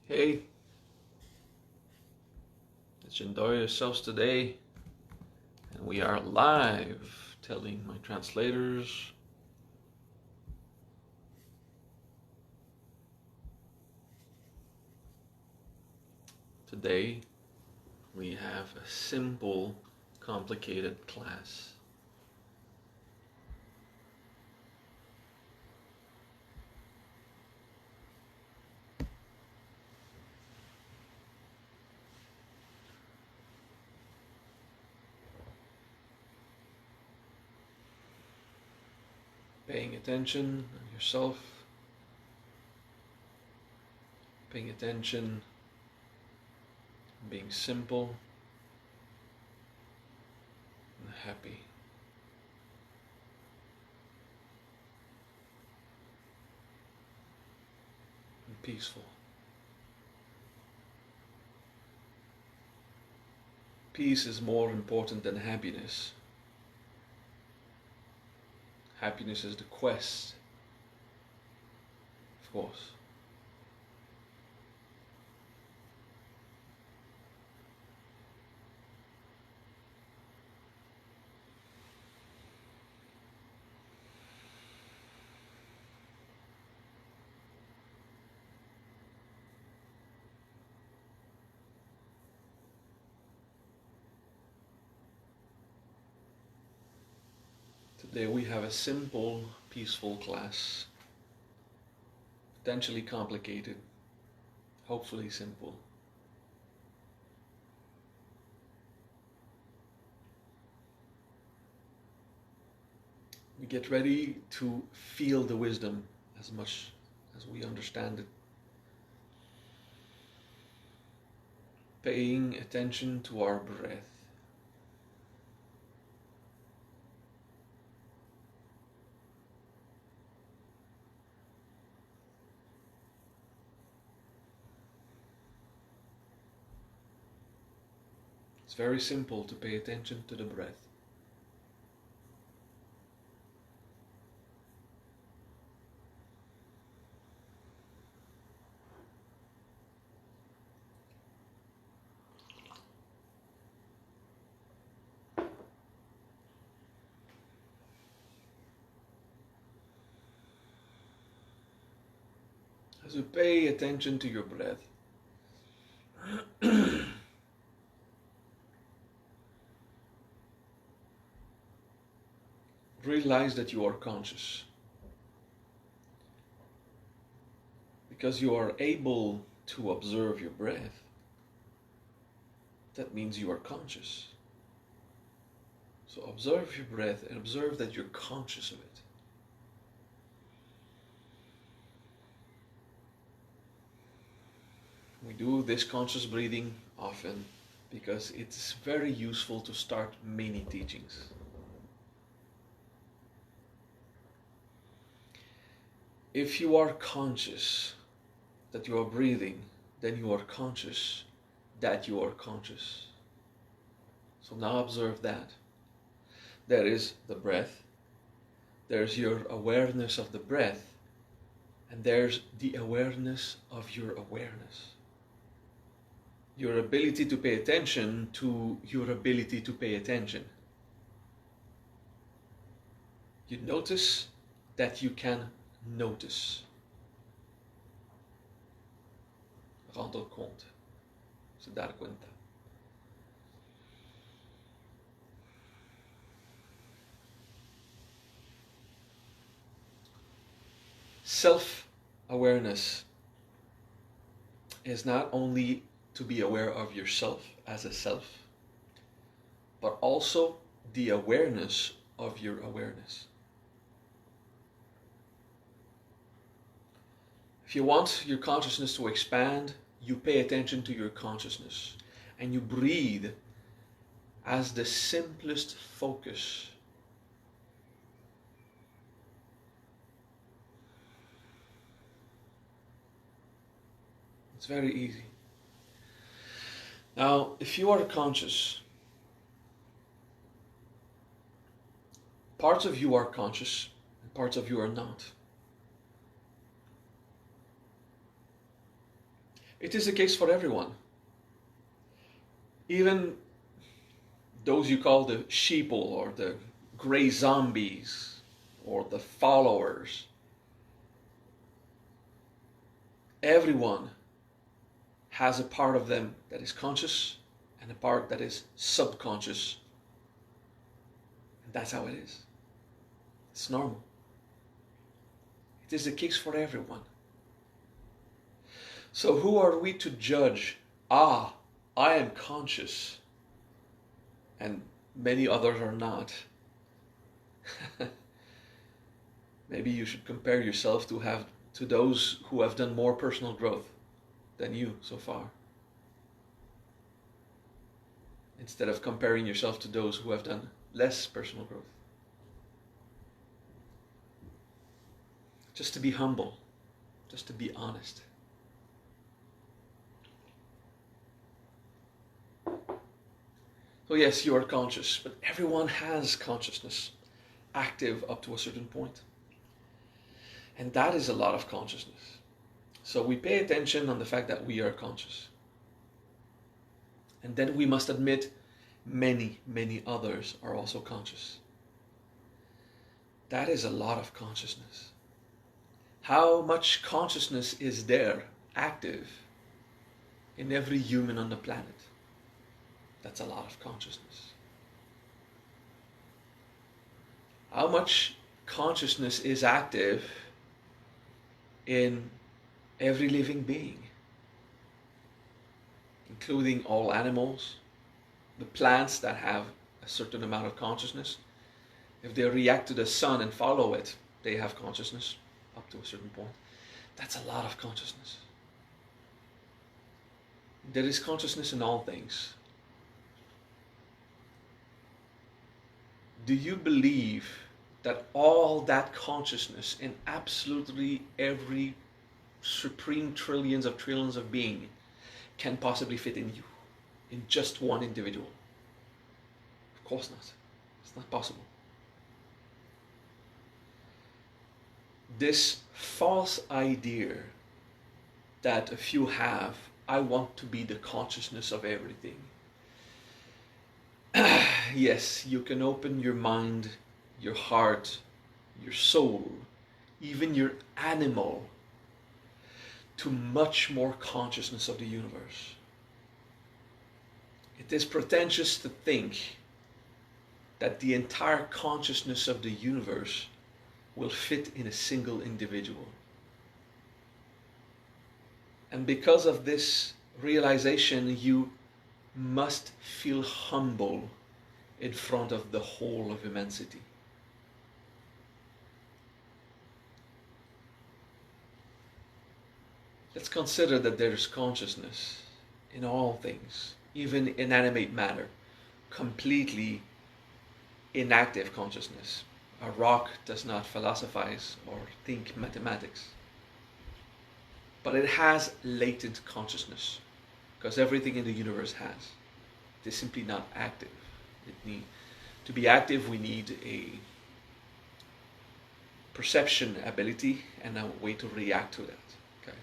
Hey, let's enjoy yourselves today. And we are live, telling my translators. Today we have a simple, complicated class. Paying attention on yourself, paying attention, being simple and happy. And peaceful. Peace is more important than happiness. Happiness is the quest, of course. Today we have a simple, peaceful class. Potentially complicated, hopefully simple. We get ready to feel the wisdom as much as we understand it. Paying attention to our breath. It's very simple to pay attention to the breath. As you pay attention to your breath, realize that you are conscious. Because you are able to observe your breath, that means you are conscious. So observe your breath and observe that you're conscious of it. We do this conscious breathing often because it's very useful to start many teachings. If you are conscious that you are breathing, then you are conscious that you are conscious. So now observe that. There is the breath, there's your awareness of the breath, and there's the awareness of your awareness. Your ability to pay attention to your ability to pay attention. You notice that you can notice. Rendre compte. Se dar cuenta. Self-awareness is not only to be aware of yourself as a self, but also the awareness of your awareness. If you want your consciousness to expand, you pay attention to your consciousness and you breathe as the simplest focus. It's very easy. Now, if you are conscious, parts of you are conscious and parts of you are not. It is the case for everyone. Even those you call the sheeple or the gray zombies or the followers, everyone has a part of them that is conscious and a part that is subconscious. And that's how it is. It's normal. It is the case for everyone. So who are we to judge? I am conscious, and many others are not. Maybe you should compare yourself to those who have done more personal growth than you so far, instead of comparing yourself to those who have done less personal growth. Just to be humble, just to be honest. So yes, you are conscious, but everyone has consciousness, active up to a certain point. And that is a lot of consciousness. So we pay attention on the fact that we are conscious. And then we must admit many, many others are also conscious. That is a lot of consciousness. How much consciousness is there, active, in every human on the planet? That's a lot of consciousness. How much consciousness is active in every living being, including all animals, the plants that have a certain amount of consciousness. If they react to the sun and follow it, they have consciousness up to a certain point. That's a lot of consciousness. There is consciousness in all things. Do you believe that all that consciousness in absolutely every supreme trillions of being can possibly fit in you, in just one individual? Of course not. It's not possible. This false idea that a few have, I want to be the consciousness of everything. Yes, you can open your mind, your heart, your soul, even your animal, to much more consciousness of the universe. It is pretentious to think that the entire consciousness of the universe will fit in a single individual. And because of this realization, you must feel humble in front of the whole of immensity. Let's consider that there is consciousness in all things, even inanimate matter, completely inactive consciousness. A rock does not philosophize or think mathematics, but it has latent consciousness, because everything in the universe has. It is simply not active. To be active, we need a perception ability and a way to react to that. Okay.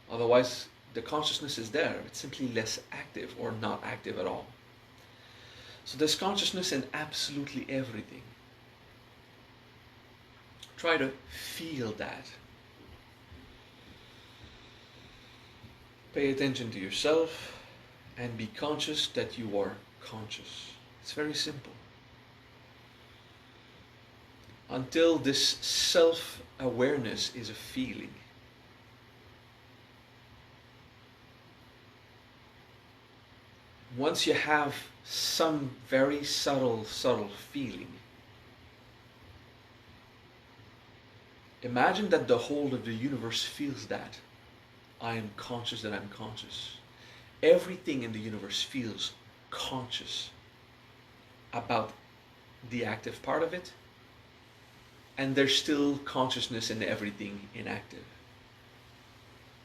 Otherwise, the consciousness is there. It's simply less active or not active at all. So there's consciousness in absolutely everything. Try to feel that. Pay attention to yourself and be conscious that you are conscious. It's very simple. Until this self-awareness is a feeling. Once you have some very subtle feeling, imagine that the whole of the universe feels that. I am conscious that I'm conscious. Everything in the universe feels conscious about the active part of it, and there's still consciousness in everything inactive.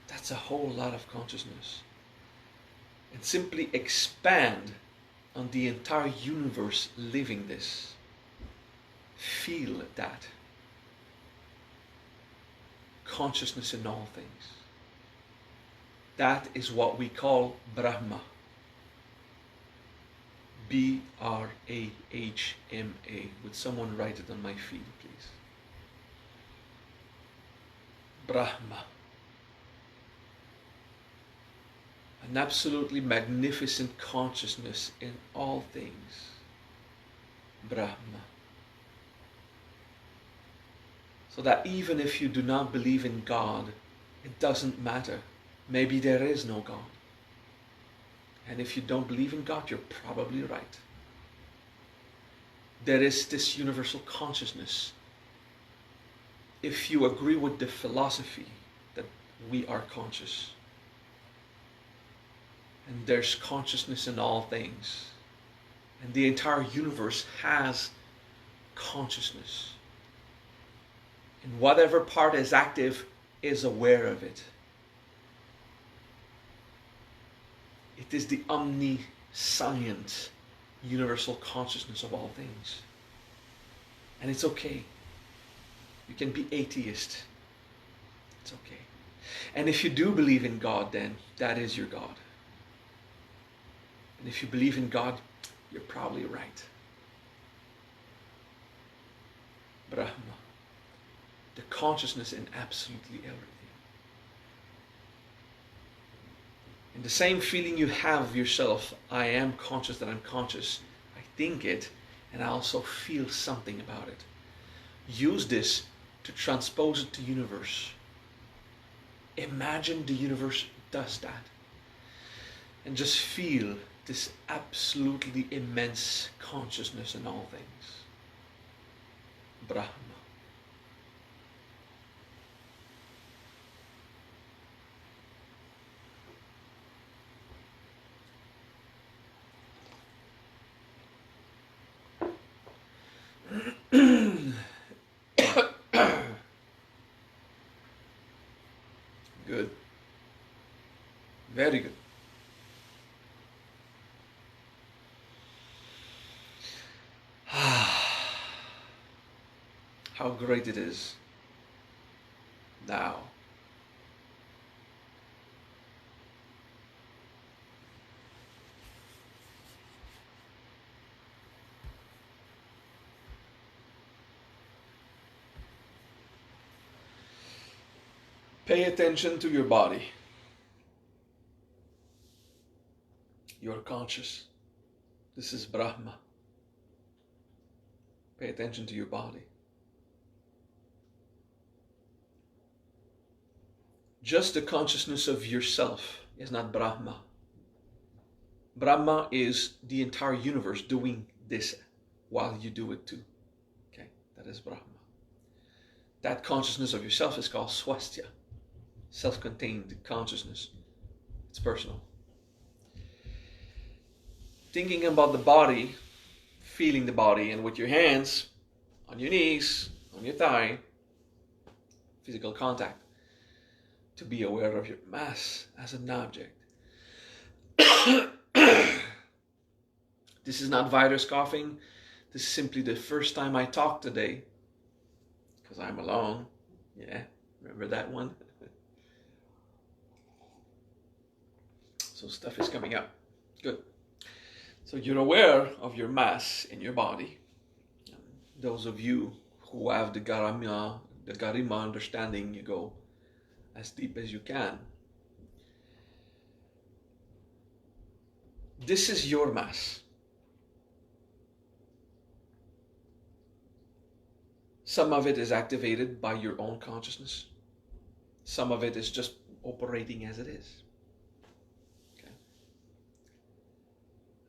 That's a whole lot of consciousness. And simply expand on the entire universe living this. Feel that. Consciousness in all things. That is what we call Brahma. Brahma. Would someone write it on my feed, please? Brahma. An absolutely magnificent consciousness in all things. Brahma. So that even if you do not believe in God, it doesn't matter. Maybe there is no God. And if you don't believe in God, you're probably right. There is this universal consciousness. If you agree with the philosophy that we are conscious, and there's consciousness in all things, and the entire universe has consciousness, and whatever part is active is aware of it. It is the omniscient universal consciousness of all things. And it's okay. You can be atheist. It's okay. And if you do believe in God, then that is your God. And if you believe in God, you're probably right. Brahma. The consciousness in absolutely everything. And the same feeling you have of yourself, I am conscious that I'm conscious. I think it, and I also feel something about it. Use this to transpose it to the universe. Imagine the universe does that. And just feel this absolutely immense consciousness in all things. Brahma. Good. Very good. How great it is. Now. Pay attention to your body. You're conscious. This is Brahma. Pay attention to your body. Just the consciousness of yourself is not Brahma. Brahma is the entire universe doing this while you do it too. Okay, that is Brahma. That consciousness of yourself is called Swasthya. Self-contained consciousness. It's personal. Thinking about the body, feeling the body, and with your hands on your knees, on your thigh, physical contact, to be aware of your mass as an object. This is not virus coughing. This is simply the first time I talk today, because I'm alone. Yeah, remember that one? So stuff is coming up. Good. So you're aware of your mass in your body. Those of you who have the Garima understanding, you go as deep as you can. This is your mass. Some of it is activated by your own consciousness. Some of it is just operating as it is. Okay.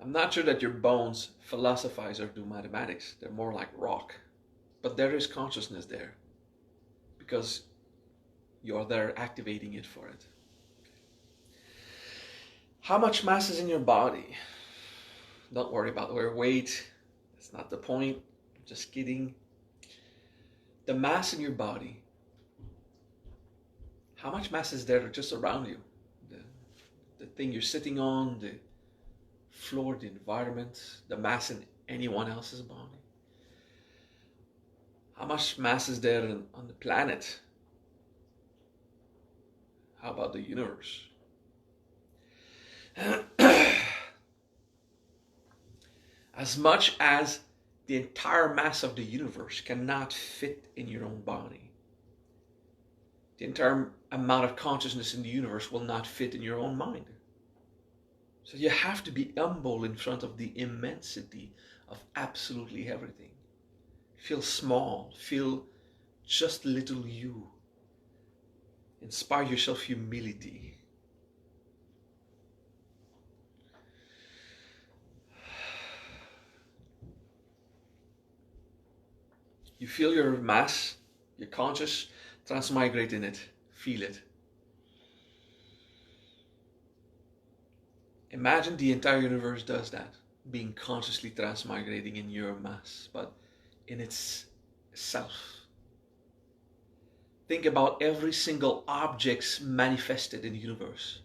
I'm not sure that your bones philosophize or do mathematics. They're more like rock. But there is consciousness there because you're there activating it for it. How much mass is in your body? Don't worry about your weight. That's not the point. I'm just kidding. The mass in your body. How much mass is there just around you? The thing you're sitting on, the floor, the environment, the mass in anyone else's body. How much mass is there on the planet? How about the universe? As much as the entire mass of the universe cannot fit in your own body, the entire amount of consciousness in the universe will not fit in your own mind. So you have to be humble in front of the immensity of absolutely everything. Feel small, feel just little you. Inspire yourself humility. You feel your mass, your conscious, transmigrate in it. Feel it. Imagine the entire universe does that, being consciously transmigrating in your mass, but in its self. Think about every single object manifested in the universe.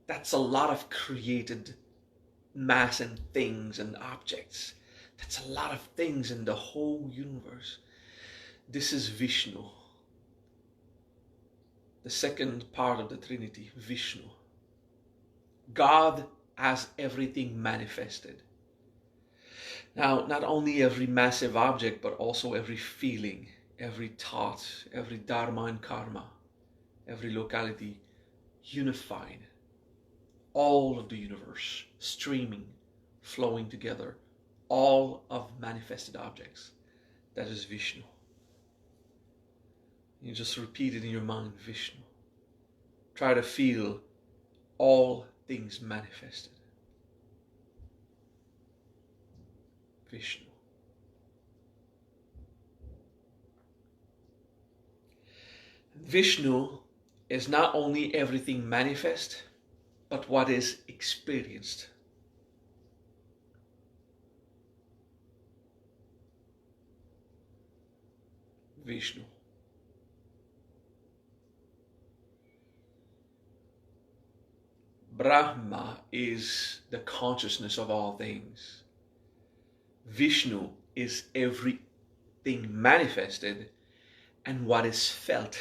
That's a lot of created mass and things and objects. That's a lot of things in the whole universe. This is Vishnu. The second part of the Trinity, Vishnu. God has everything manifested. Now, not only every massive object, but also every feeling, every thought, every dharma and karma, every locality, unified. All of the universe, streaming, flowing together, all of manifested objects. That is Vishnu. You just repeat it in your mind, Vishnu. Try to feel all things manifested. Vishnu. Vishnu is not only everything manifest, but what is experienced. Vishnu. Brahma is the consciousness of all things. Vishnu is everything manifested and what is felt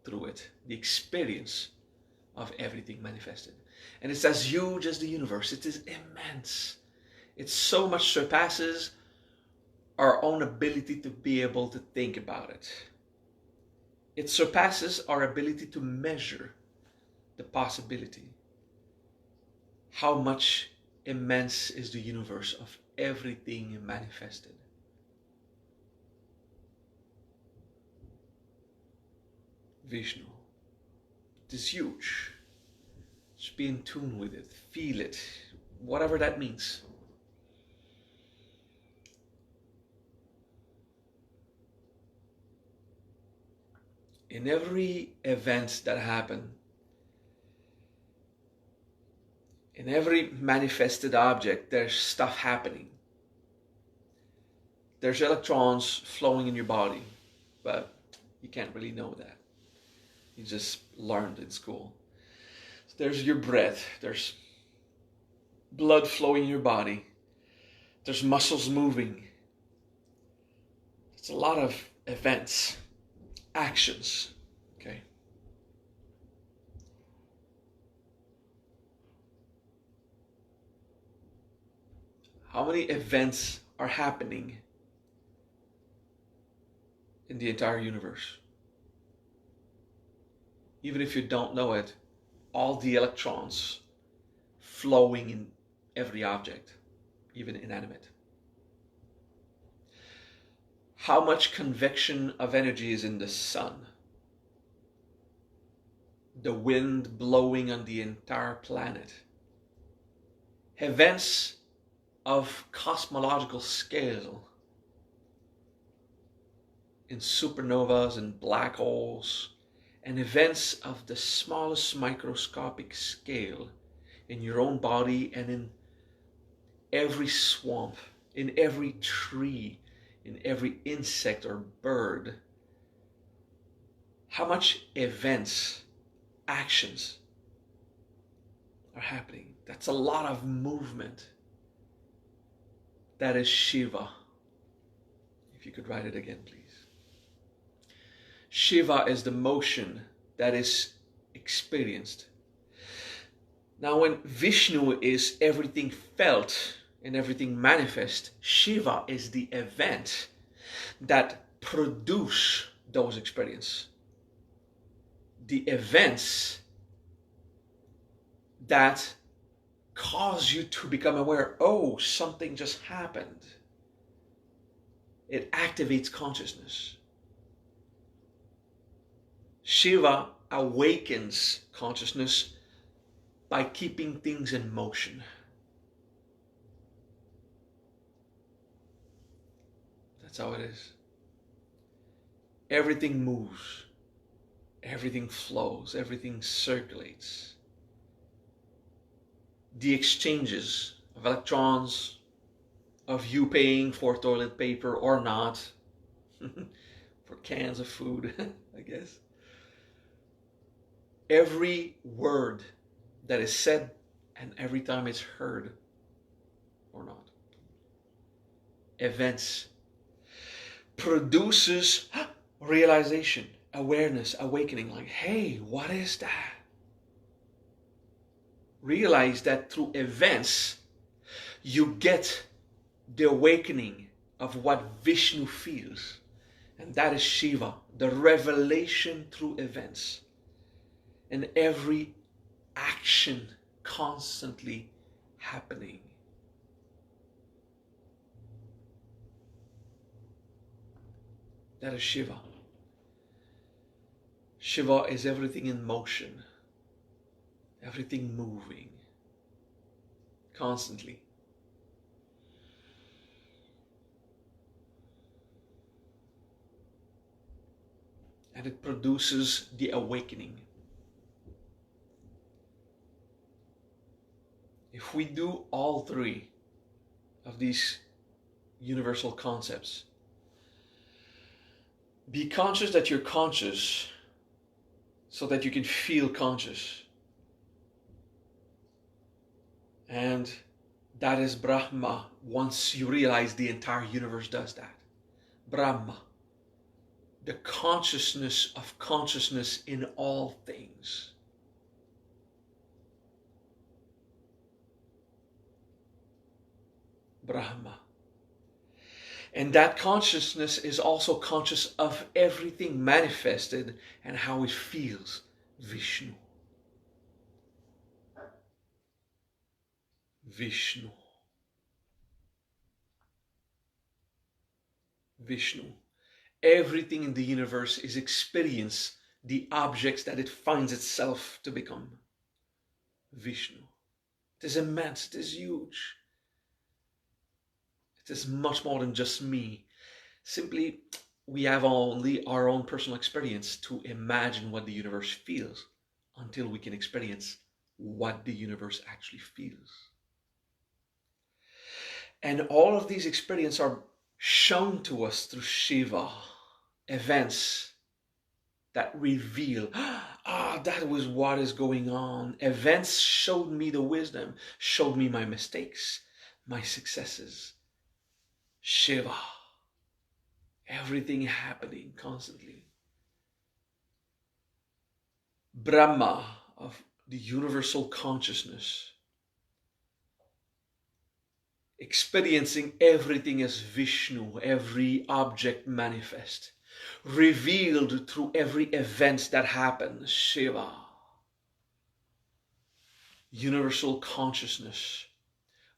through it, the experience of everything manifested. And it's as huge as the universe. It is immense. It so much surpasses our own ability to be able to think about it. It surpasses our ability to measure the possibility. How much immense is the universe of everything manifested? Vishnu. It is huge. Just be in tune with it. Feel it. Whatever that means. In every event that happened, in every manifested object, there's stuff happening. There's electrons flowing in your body, but you can't really know that. You just learned in school. So there's your breath. There's blood flowing in your body. There's muscles moving. It's a lot of events, actions, okay? How many events are happening in the entire universe? Even if you don't know it, all the electrons flowing in every object, even inanimate. How much convection of energy is in the sun? The wind blowing on the entire planet. Events of cosmological scale in supernovas and black holes, and events of the smallest microscopic scale in your own body and in every swamp, in every tree, in every insect or bird. How much events, actions are happening? That's a lot of movement. That is Shiva. If you could write it again, please. Shiva is the motion that is experienced. Now when Vishnu is everything felt and everything manifest, Shiva is the event that produce those experiences. The events that cause you to become aware, oh, something just happened. It activates consciousness. Shiva awakens consciousness by keeping things in motion. That's how it is. Everything moves, everything flows, everything circulates. The exchanges of electrons, of you paying for toilet paper or not, for cans of food, I guess. Every word that is said and every time it's heard or not. Events produces realization, awareness, awakening, like, hey, what is that? Realize that through events, you get the awakening of what Vishnu feels. And that is Shiva, the revelation through events. And every action constantly happening. That is Shiva. Shiva is everything in motion, everything moving, constantly. And it produces the awakening. If we do all three of these universal concepts, be conscious that you're conscious so that you can feel conscious. And that is Brahma once you realize the entire universe does that. Brahma, the consciousness of consciousness in all things. Brahma. And that consciousness is also conscious of everything manifested and how it feels. Vishnu. Vishnu. Vishnu. Everything in the universe is experience the objects that it finds itself to become. Vishnu. It is immense, it is huge. It is much more than just me. Simply, we have only our own personal experience to imagine what the universe feels until we can experience what the universe actually feels. And all of these experiences are shown to us through Shiva, events that reveal, that was what is going on. Events showed me the wisdom, showed me my mistakes, my successes. Shiva, everything happening constantly. Brahma, of the universal consciousness, experiencing everything as Vishnu, every object manifest, revealed through every event that happens. Shiva, universal consciousness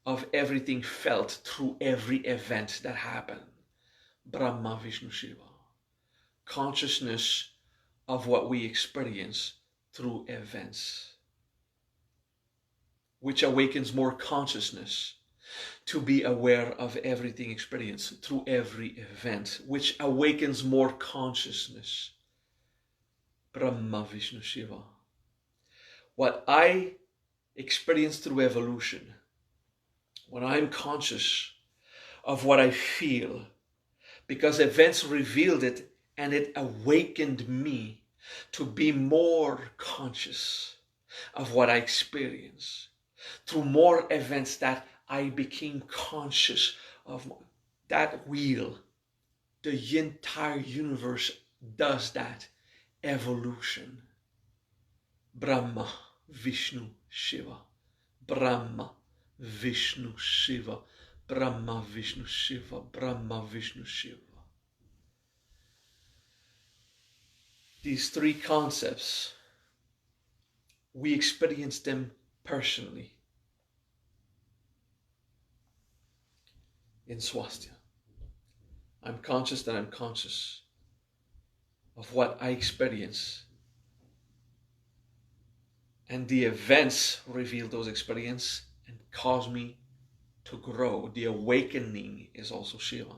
of everything felt through every event that happened. Brahma, Vishnu, Shiva, consciousness of what we experience through events, which awakens more consciousness to be aware of everything experienced through every event, which awakens more consciousness. Brahma, Vishnu, Shiva. What I experience through evolution, when I'm conscious of what I feel, because events revealed it and it awakened me to be more conscious of what I experience. Through more events that I became conscious of that wheel. The entire universe does that. Evolution. Brahma, Vishnu, Shiva. Brahma, Vishnu, Shiva, Brahma, Vishnu, Shiva, Brahma, Vishnu, Shiva. These three concepts, we experience them personally in Swastika. I'm conscious that I'm conscious of what I experience. And the events reveal those experiences and cause me to grow. The awakening is also Shiva.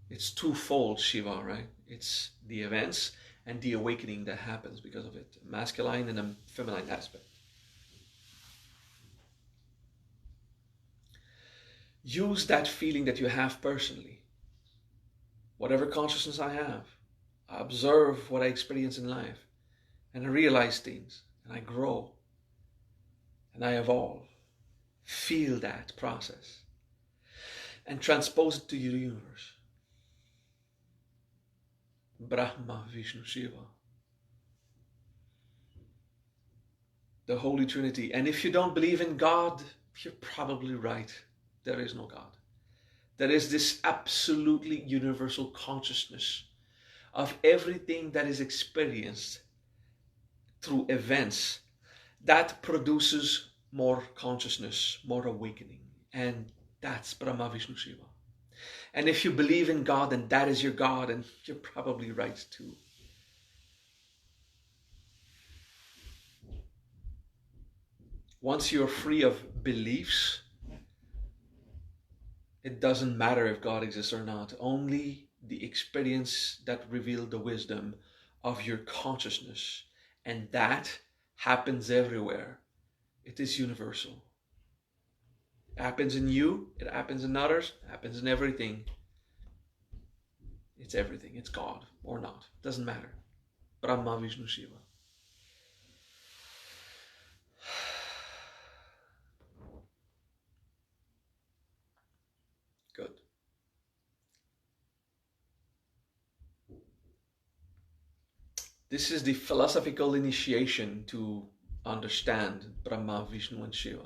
It's twofold Shiva, right? It's the events and the awakening that happens because of it. A masculine and a feminine aspect. Use that feeling that you have personally. Whatever consciousness I have, I observe what I experience in life, and I realize things, and I grow, and I evolve. Feel that process, and transpose it to your universe. Brahma, Vishnu, Shiva. The Holy Trinity. And if you don't believe in God, you're probably right. There is no God. There is this absolutely universal consciousness of everything that is experienced through events that produces more consciousness, more awakening. And that's Brahma, Vishnu, Shiva. And if you believe in God and that is your God, and you're probably right too. Once you're free of beliefs, it doesn't matter if God exists or not. Only the experience that reveals the wisdom of your consciousness. And that happens everywhere. It is universal. It happens in you, it happens in others, it happens in everything. It's everything. It's God or not. It doesn't matter. Brahma, Vishnu, Shiva. Good. This is the philosophical initiation to understand Brahma, Vishnu, and Shiva.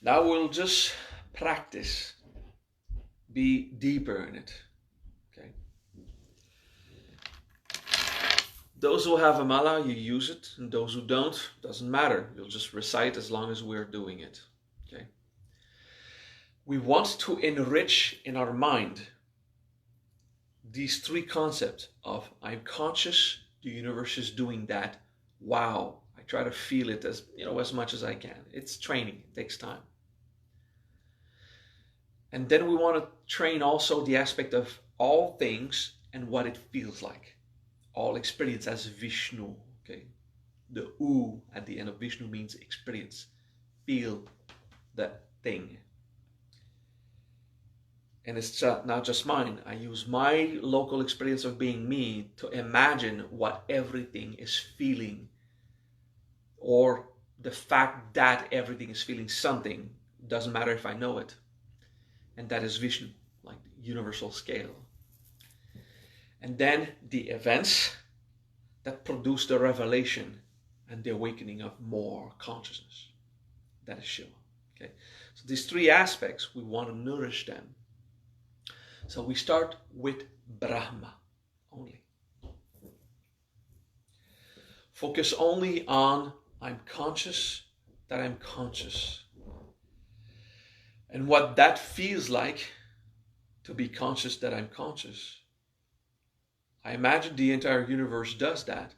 Now we'll just practice, be deeper in it. Okay. Those who have a mala, you use it, and those who don't, doesn't matter. You'll just recite as long as we're doing it. Okay. We want to enrich in our mind these three concepts of I'm conscious, the universe is doing that. Wow. I try to feel it as much as I can. It's training, it takes time. And then we want to train also the aspect of all things and what it feels like. All experience as Vishnu. Okay. The U at the end of Vishnu means experience. Feel that thing. And it's not just mine. I use my local experience of being me to imagine what everything is feeling, or the fact that everything is feeling something. Doesn't matter if I know it. And that is Vishnu, like the universal scale. And then the events that produce the revelation and the awakening of more consciousness. That is Shiva. Okay. So these three aspects, we want to nourish them. So we start with Brahma only. Focus only on I'm conscious that I'm conscious. And what that feels like to be conscious that I'm conscious. I imagine the entire universe does that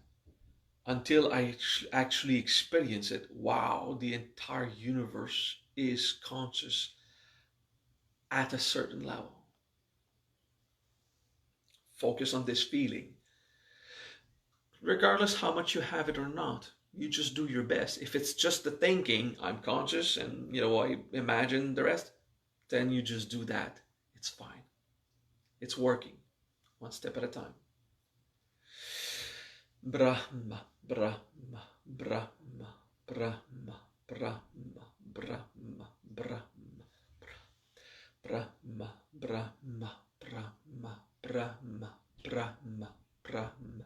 until I actually experience it. Wow, the entire universe is conscious at a certain level. Focus on this feeling. Regardless how much you have it or not, you just do your best. If it's just the thinking, I'm conscious and I imagine the rest, then you just do that. It's fine. It's working. One step at a time. Brahma, Brahma, Brahma, Brahma, Brahma, Brahma, Brahma, Brahma, Brahma, Brahma, Brahma, Brahma, Brahma,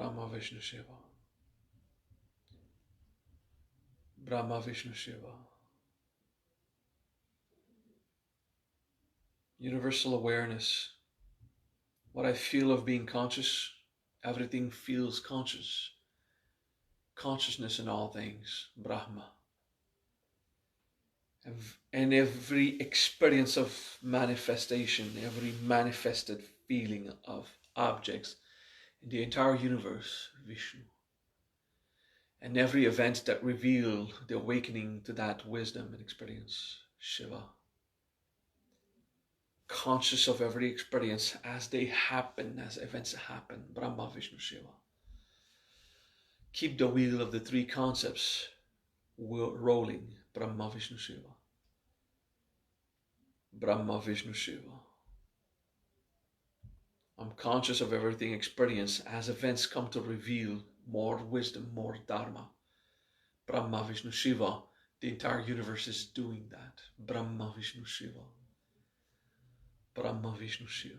Brahma, Vishnu, Shiva. Brahma, Vishnu, Shiva. Universal awareness. What I feel of being conscious, everything feels conscious. Consciousness in all things, Brahma. And every experience of manifestation, every manifested feeling of objects in the entire universe, Vishnu. And every event that reveal the awakening to that wisdom and experience, Shiva. Conscious of every experience as they happen, as events happen, Brahma, Vishnu, Shiva. Keep the wheel of the three concepts rolling, Brahma, Vishnu, Shiva. Brahma, Vishnu, Shiva. I'm conscious of everything experienced as events come to reveal more wisdom, more Dharma. Brahma, Vishnu, Shiva. The entire universe is doing that. Brahma, Vishnu, Shiva. Brahma, Vishnu, Shiva.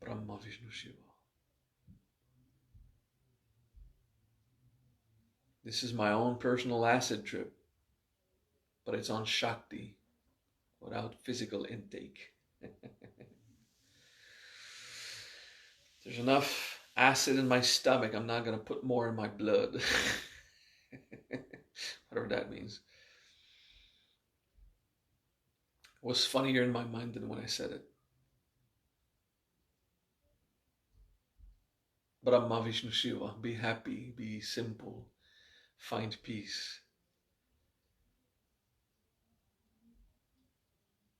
Brahma, Vishnu, Shiva. This is my own personal acid trip, but it's on Shakti without physical intake. There's enough acid in my stomach. I'm not going to put more in my blood. Whatever that means. It was funnier in my mind than when I said it. Brahma, Vishnu, Shiva. Be happy. Be simple. Find peace.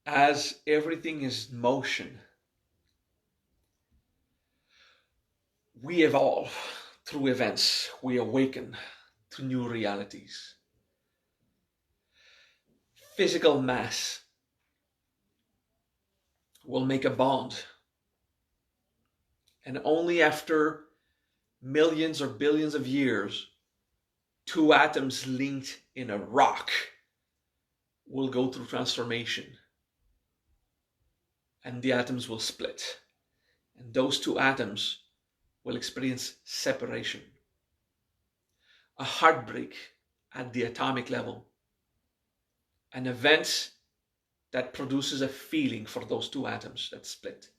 As everything is motion, we evolve through events. We awaken to new realities. Physical mass will make a bond. And only after millions or billions of years, two atoms linked in a rock will go through transformation. And the atoms will split. And those two atoms will experience separation. A heartbreak at the atomic level. An event that produces a feeling for those two atoms that split.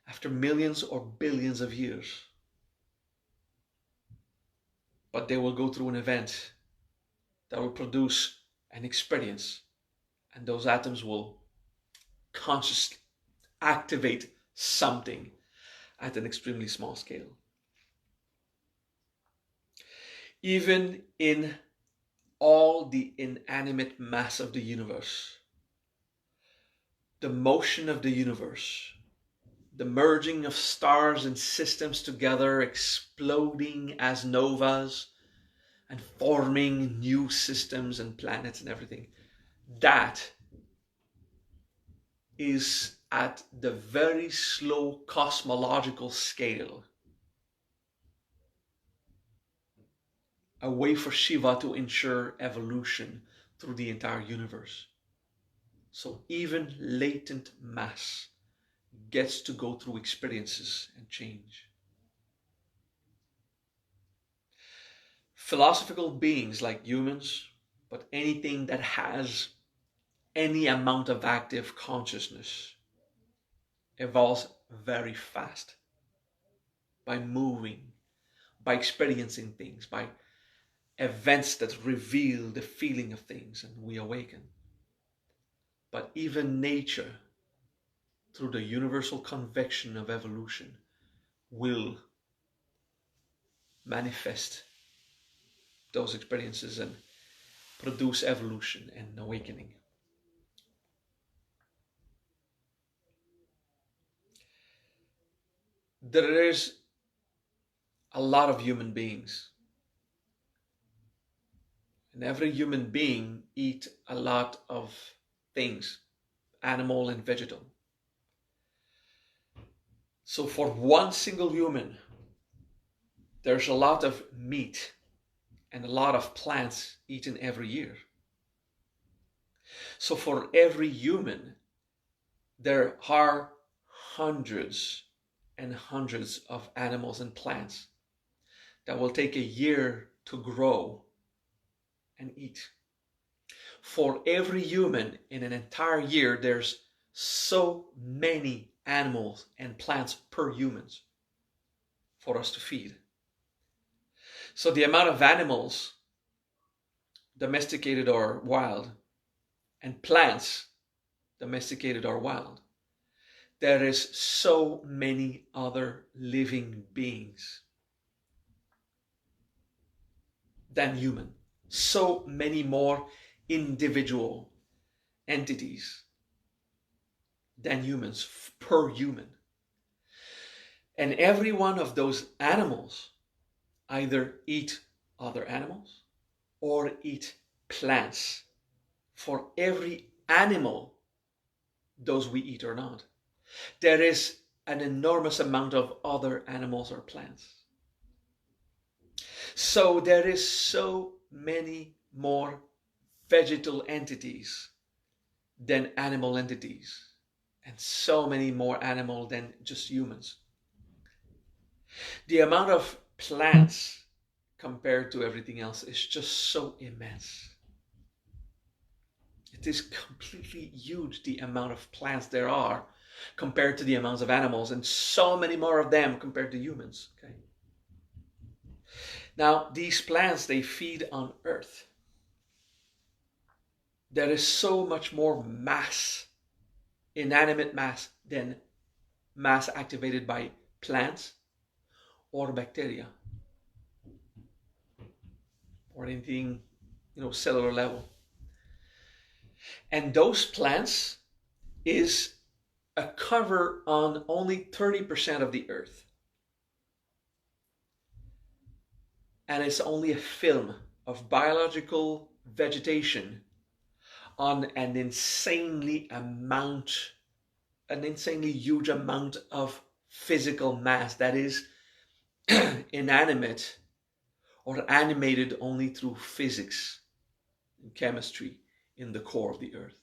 After millions or billions of years. But they will go through an event that will produce an experience. And those atoms will consciously activate something at an extremely small scale. Even in all the inanimate mass of the universe, the motion of the universe, the merging of stars and systems together, exploding as novas and forming new systems and planets and everything, that is at the very slow cosmological scale a way for Shiva to ensure evolution through the entire universe. So even latent mass gets to go through experiences and change. Philosophical beings like humans, but anything that has any amount of active consciousness evolves very fast by moving, by experiencing things, by events that reveal the feeling of things, and we awaken. But even nature, through the universal convection of evolution, will manifest those experiences and produce evolution and awakening. There is a lot of human beings. And every human being eats a lot of things, animal and vegetal. So for one single human, there's a lot of meat and a lot of plants eaten every year. So for every human, there are hundreds and hundreds of animals and plants that will take a year to grow and eat. For every human in an entire year, there's so many animals and plants per humans for us to feed. So the amount of animals, domesticated or wild, and plants, domesticated or wild, there is so many other living beings than human. So many more individual entities than humans per human. And every one of those animals either eat other animals or eat plants. For every animal, those we eat or not, there is an enormous amount of other animals or plants. So there is so many more vegetal entities than animal entities, and so many more animal than just humans. The amount of plants compared to everything else is just so immense. It is completely huge, the amount of plants there are compared to the amounts of animals, and so many more of them compared to humans. Okay. Now, these plants, they feed on earth. There is so much more mass, inanimate mass, than mass activated by plants or bacteria or anything, cellular level. And those plants is a cover on only 30% of the earth. And it's only a film of biological vegetation on an insanely huge amount of physical mass that is inanimate or animated only through physics and chemistry in the core of the earth.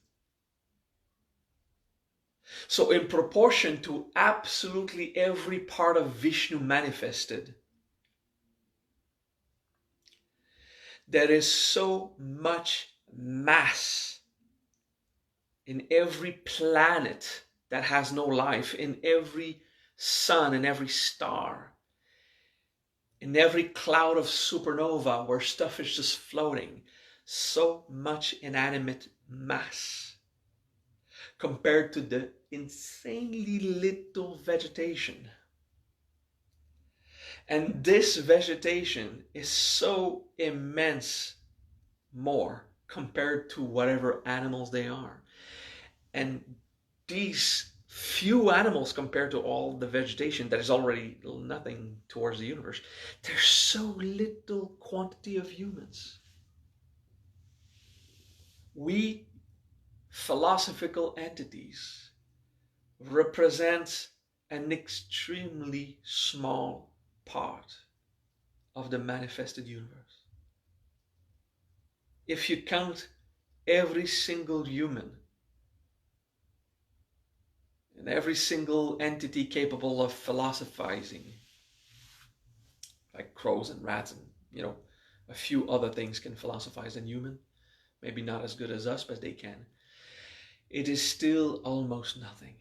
So in proportion to absolutely every part of Vishnu manifested, there is so much mass in every planet that has no life, in every sun, in every star, in every cloud of supernova where stuff is just floating. So much inanimate mass compared to the insanely little vegetation. And this vegetation is so immense more compared to whatever animals they are. And these few animals compared to all the vegetation that is already nothing towards the universe, there's so little quantity of humans. We philosophical entities represent an extremely small part of the manifested universe. If you count every single human and every single entity capable of philosophizing, like crows and rats and a few other things can philosophize than human, maybe not as good as us, but they can. It is still almost nothing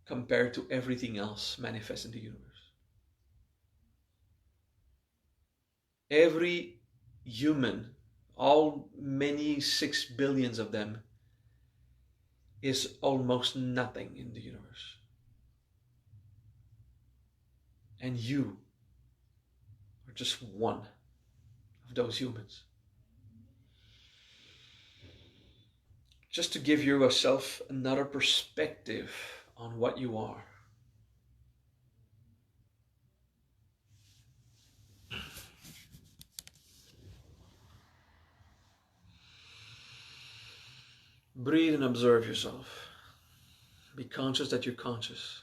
compared to everything else manifest in the universe. Every human, all many 6 billions of them, is almost nothing in the universe. And you are just one of those humans. Just to give yourself another perspective on what you are. Breathe and observe yourself. Be conscious that you're conscious.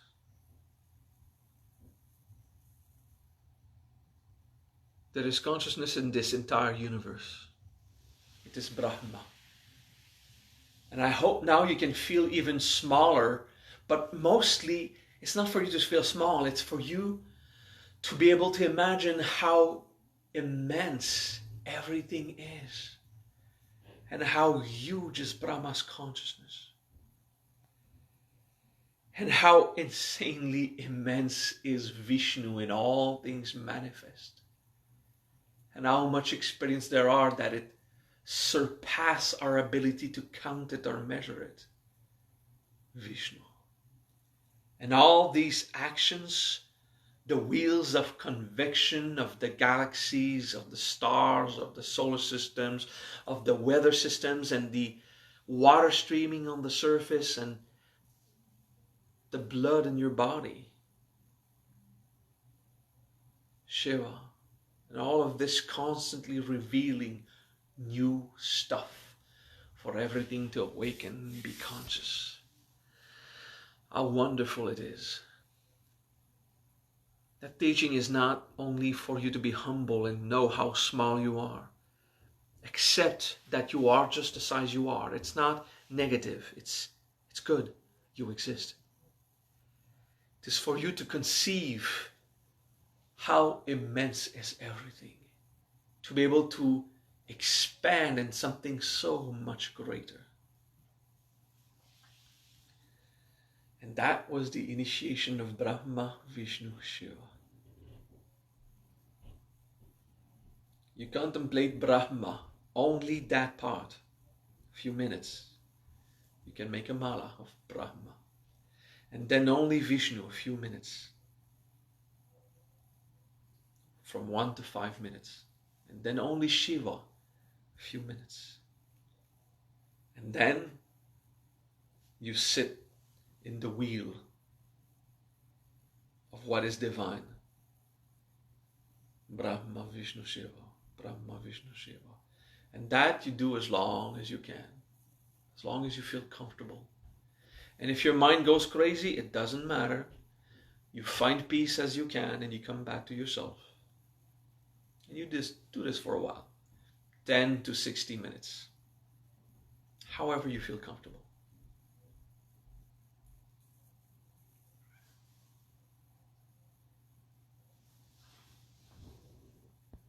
There is consciousness in this entire universe. It is Brahma. And I hope now you can feel even smaller, but mostly It's not for you to feel small. It's for you to be able to imagine how immense everything is and how huge is Brahma's consciousness and how insanely immense is Vishnu in all things manifest, and how much experience there are that it surpass our ability to count it or measure it. Vishnu. And all these actions, the wheels of convection of the galaxies, of the stars, of the solar systems, of the weather systems, and the water streaming on the surface, and the blood in your body, Shiva, and all of this constantly revealing new stuff for everything to awaken and be conscious. How wonderful it is. That teaching is not only for you to be humble and know how small you are. Accept that you are just the size you are. It's not negative. It's good. You exist. It is for you to conceive how immense is everything. To be able to expand in something so much greater. And that was the initiation of Brahma, Vishnu, Shiva. You contemplate Brahma, only that part, a few minutes. You can make a mala of Brahma. And then only Vishnu, a few minutes. From 1 to 5 minutes. And then only Shiva, a few minutes. And then you sit in the wheel of what is divine. Brahma, Vishnu, Shiva. Brahma, Vishnu, Shiva. And that you do as long as you can. As long as you feel comfortable. And if your mind goes crazy, it doesn't matter. You find peace as you can and you come back to yourself. And you just do this for a while. 10 to 60 minutes. However you feel comfortable.